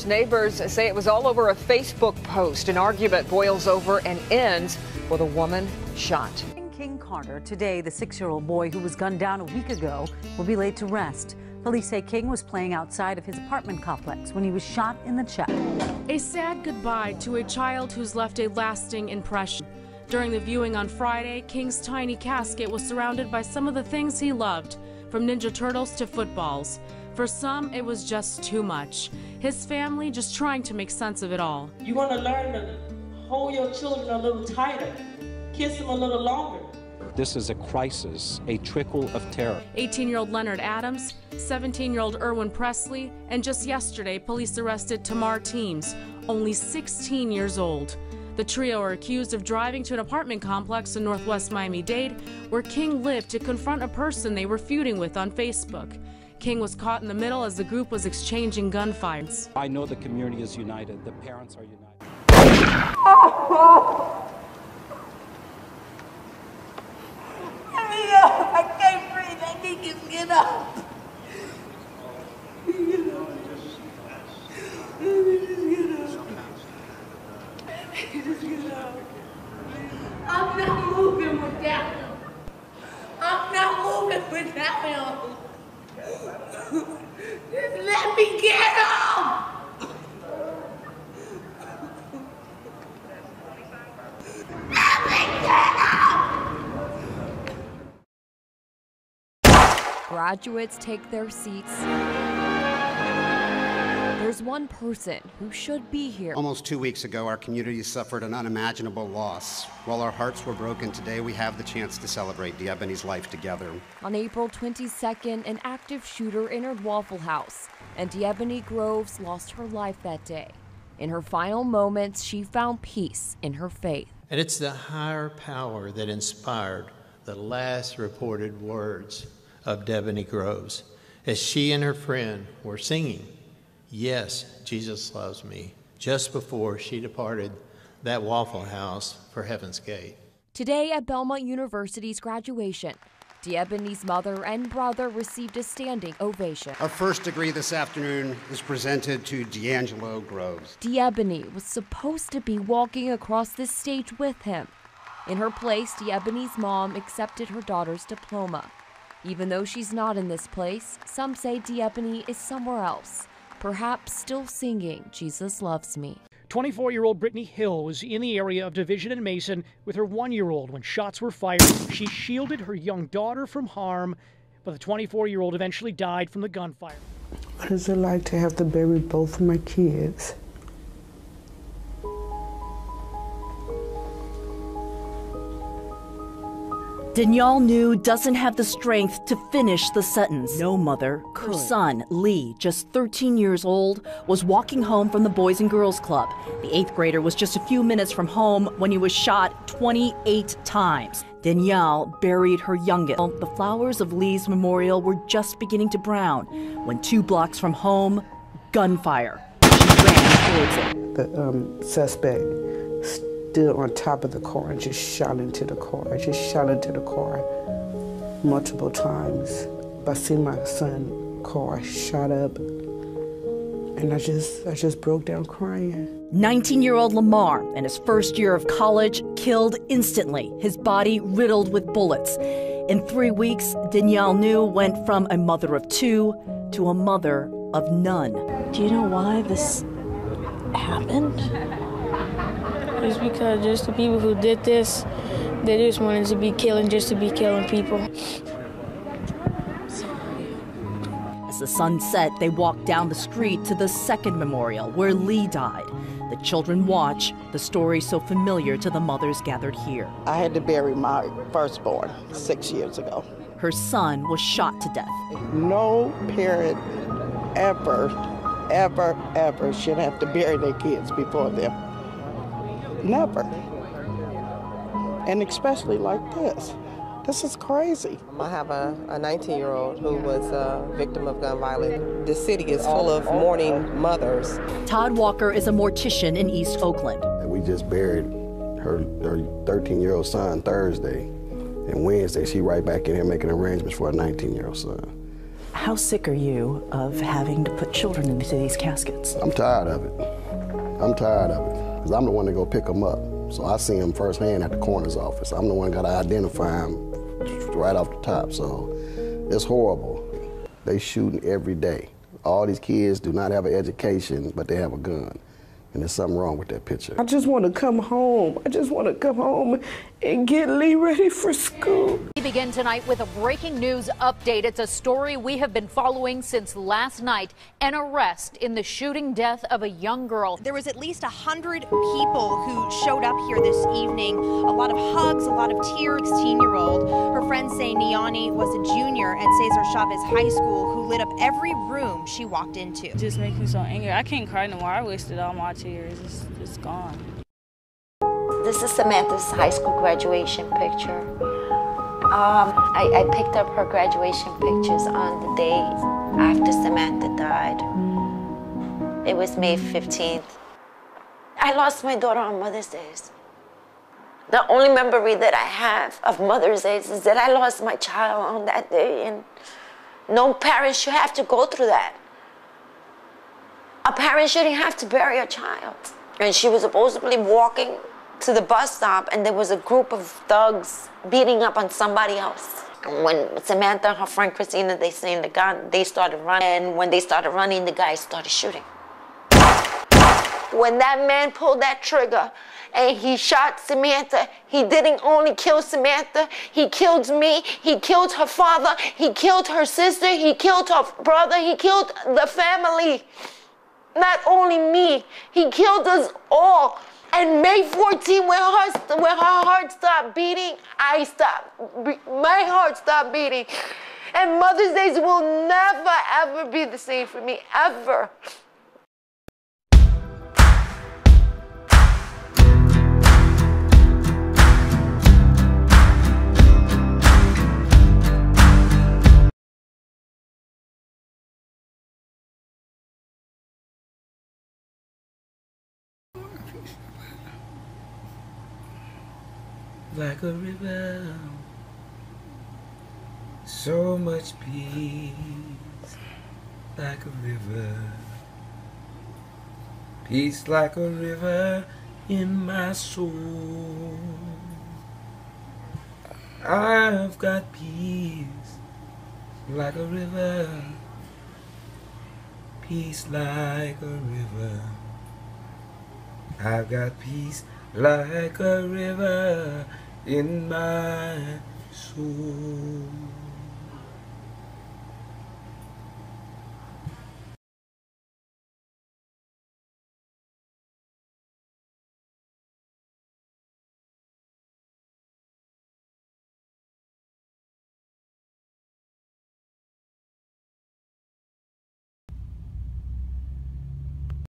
Neighbors say it was all over a Facebook post. An argument boils over and ends with a woman shot. In King Carter, today the 6-year-old boy who was gunned down a week ago will be laid to rest. Police say King was playing outside of his apartment complex when he was shot in the chest. A sad goodbye to a child who's left a lasting impression. During the viewing on Friday, King's tiny casket was surrounded by some of the things he loved, from Ninja Turtles to footballs. For some, it was just too much. His family just trying to make sense of it all. You want to learn to hold your children a little tighter, kiss them a little longer. This is a crisis, a trickle of terror. 18-year-old Leonard Adams, 17-year-old Erwin Presley, and just yesterday, police arrested Tamar Teams, only 16 years old. The trio are accused of driving to an apartment complex in northwest Miami-Dade, where King lived, to confront a person they were feuding with on Facebook. King was caught in the middle as the group was exchanging gunfire. I know the community is united. The parents are united. I can't breathe. I need to get up. I'm not moving without him. I'm not moving without him. Just let me get him. Let me get him. Graduates take their seats. There's one person who should be here. Almost 2 weeks ago, our community suffered an unimaginable loss. While our hearts were broken today, we have the chance to celebrate Diebony's life together. On April 22nd, an active shooter entered Waffle House, and Diebony Groves lost her life that day. In her final moments, she found peace in her faith. And it's the higher power that inspired the last reported words of Diebony Groves as she and her friend were singing, "Yes, Jesus loves me," just before she departed that Waffle House for Heaven's Gate. Today at Belmont University's graduation, Diebony's mother and brother received a standing ovation. Our first degree this afternoon is presented to D'Angelo Groves. Diebony was supposed to be walking across this stage with him. In her place, Diebony's mom accepted her daughter's diploma. Even though she's not in this place, some say Diebony is somewhere else, perhaps still singing "Jesus Loves Me." 24-year-old Brittany Hill was in the area of Division and Mason with her 1-year-old when shots were fired. She shielded her young daughter from harm, but the 24-year-old eventually died from the gunfire. What is it like to have to bury both of my kids? Danielle New doesn't have the strength to finish the sentence. No mother could. Her son, Lee, just 13 years old, was walking home from the Boys and Girls Club. The 8th grader was just a few minutes from home when he was shot 28 times. Danielle buried her youngest. The flowers of Lee's memorial were just beginning to brown when 2 blocks from home, gunfire. She ran towards it. The suspect stood on top of the car and just shot into the car. I just shot into the car multiple times. I see my son's car shot up, and I just broke down crying. 19-year-old Lamar, in his first year of college, killed instantly, his body riddled with bullets. In 3 weeks, Danielle New went from a mother of 2 to a mother of none. Do you know why this happened? It's because just the people who did this, they just wanted to be killing just to be killing people. As the sun set, they walked down the street to the second memorial where Lee died. The children watch, the story so familiar to the mothers gathered here. I had to bury my firstborn 6 years ago. Her son was shot to death. No parent ever should have to bury their kids before them. Never. And especially like this. This is crazy. I have a 19-year-old who was a victim of gun violence. The city is full of mourning mothers. Todd Walker is a mortician in East Oakland. We just buried her 13-year-old son Thursday, and Wednesday she right back in here making arrangements for a 19-year-old son. How sick are you of having to put children into these caskets? I'm tired of it. I'm tired of it, because I'm the one to go pick them up. So I see him firsthand at the coroner's office. I'm the one got to identify him right off the top, so it's horrible. They shooting every day. All these kids do not have an education, but they have a gun. And there's something wrong with that picture. I just want to come home. I just want to come home and get Lee ready for school. We begin tonight with a breaking news update. It's a story we have been following since last night. An arrest in the shooting death of a young girl. There was at least 100 people who showed up here this evening. A lot of hugs, a lot of tears. 16-year-old. Her friends say Niani was a junior at Cesar Chavez High School who lit up every room she walked into. It just makes me so angry. I can't cry no more. I wasted all my tears. It's gone. This is Samantha's high school graduation picture. I picked up her graduation pictures on the day after Samantha died. It was May 15th. I lost my daughter on Mother's Day. The only memory that I have of Mother's Day is that I lost my child on that day, and no parent should have to go through that. A parent shouldn't have to bury a child. And she was supposedly walking to the bus stop, and there was a group of thugs beating up on somebody else. And when Samantha and her friend Christina, they seen the gun, they started running. And when they started running, the guy started shooting. When that man pulled that trigger and he shot Samantha, he didn't only kill Samantha, he killed me, he killed her father, he killed her sister, he killed her brother, he killed the family. Not only me, he killed us all. And May 14, when her heart stopped beating, my heart stopped beating. And Mother's Days will never, ever be the same for me, ever. Like a river, so much peace. Like a river, peace like a river in my soul. I've got peace like a river, peace like a river. I've got peace like a river in my soul.